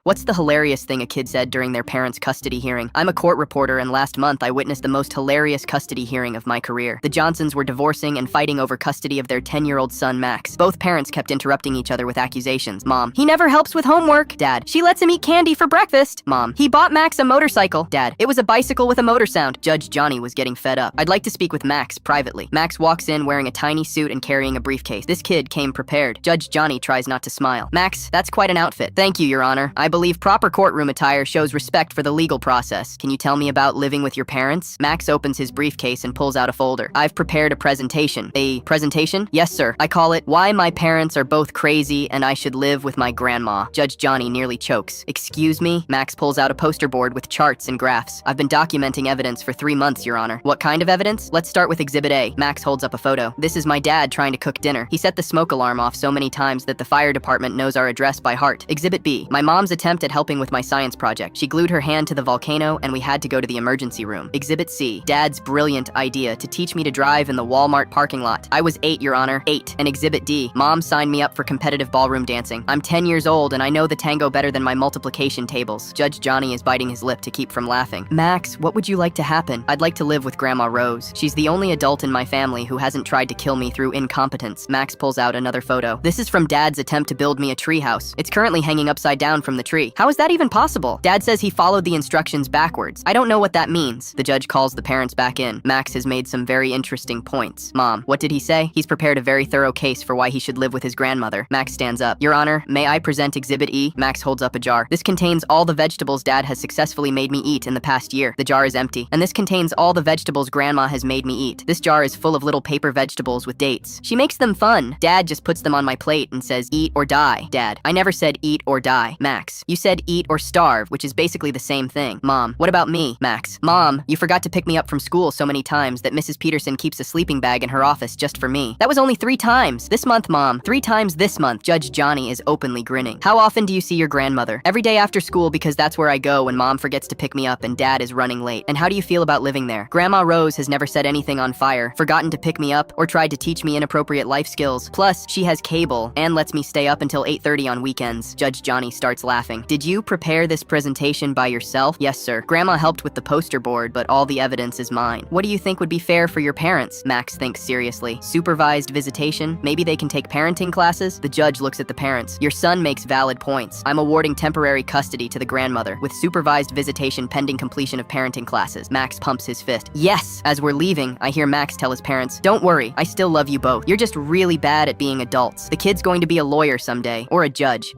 What's the hilarious thing a kid said during their parents' custody hearing? I'm a court reporter, and last month I witnessed the most hilarious custody hearing of my career. The Johnsons were divorcing and fighting over custody of their 10-year-old son, Max. Both parents kept interrupting each other with accusations. Mom, he never helps with homework. Dad, she lets him eat candy for breakfast. Mom, he bought Max a motorcycle. Dad, it was a bicycle with a motor sound. Judge Johnny was getting fed up. I'd like to speak with Max privately. Max walks in wearing a tiny suit and carrying a briefcase. This kid came prepared. Judge Johnny tries not to smile. Max, that's quite an outfit. Thank you, Your Honor. I believe proper courtroom attire shows respect for the legal process. Can you tell me about living with your parents? Max opens his briefcase and pulls out a folder. I've prepared a presentation. A presentation? Yes, sir. I call it Why My Parents Are Both Crazy and I Should Live with My Grandma. Judge Johnny nearly chokes. Excuse me? Max pulls out a poster board with charts and graphs. I've been documenting evidence for 3 months, Your Honor. What kind of evidence? Let's start with Exhibit A. Max holds up a photo. This is my dad trying to cook dinner. He set the smoke alarm off so many times that the fire department knows our address by heart. Exhibit B. My mom's attempt at helping with my science project. She glued her hand to the volcano and we had to go to the emergency room. Exhibit C. Dad's brilliant idea to teach me to drive in the Walmart parking lot. I was 8, Your Honor. 8. And Exhibit D. Mom signed me up for competitive ballroom dancing. I'm 10 years old and I know the tango better than my multiplication tables. Judge Johnny is biting his lip to keep from laughing. Max, what would you like to happen? I'd like to live with Grandma Rose. She's the only adult in my family who hasn't tried to kill me through incompetence. Max pulls out another photo. This is from Dad's attempt to build me a treehouse. It's currently hanging upside down from the tree. How is that even possible? Dad says he followed the instructions backwards. I don't know what that means. The judge calls the parents back in. Max has made some very interesting points. Mom, what did he say? He's prepared a very thorough case for why he should live with his grandmother. Max stands up. Your Honor, may I present Exhibit E? Max holds up a jar. This contains all the vegetables Dad has successfully made me eat in the past year. The jar is empty. And this contains all the vegetables Grandma has made me eat. This jar is full of little paper vegetables with dates. She makes them fun. Dad just puts them on my plate and says, eat or die. Dad, I never said eat or die. Max, you said eat or starve, which is basically the same thing. Mom, what about me? Max, Mom, you forgot to pick me up from school so many times that Mrs. Peterson keeps a sleeping bag in her office just for me. That was only 3 times. This month, Mom. 3 times this month. Judge Johnny is openly grinning. How often do you see your grandmother? Every day after school because that's where I go when Mom forgets to pick me up and Dad is running late. And how do you feel about living there? Grandma Rose has never set anything on fire, forgotten to pick me up, or tried to teach me inappropriate life skills. Plus, she has cable and lets me stay up until 8:30 on weekends. Judge Johnny starts laughing. Did you prepare this presentation by yourself? Yes, sir. Grandma helped with the poster board, but all the evidence is mine. What do you think would be fair for your parents? Max thinks seriously. Supervised visitation? Maybe they can take parenting classes? The judge looks at the parents. Your son makes valid points. I'm awarding temporary custody to the grandmother, with supervised visitation pending completion of parenting classes. Max pumps his fist. Yes! As we're leaving, I hear Max tell his parents, don't worry, I still love you both. You're just really bad at being adults. The kid's going to be a lawyer someday, or a judge.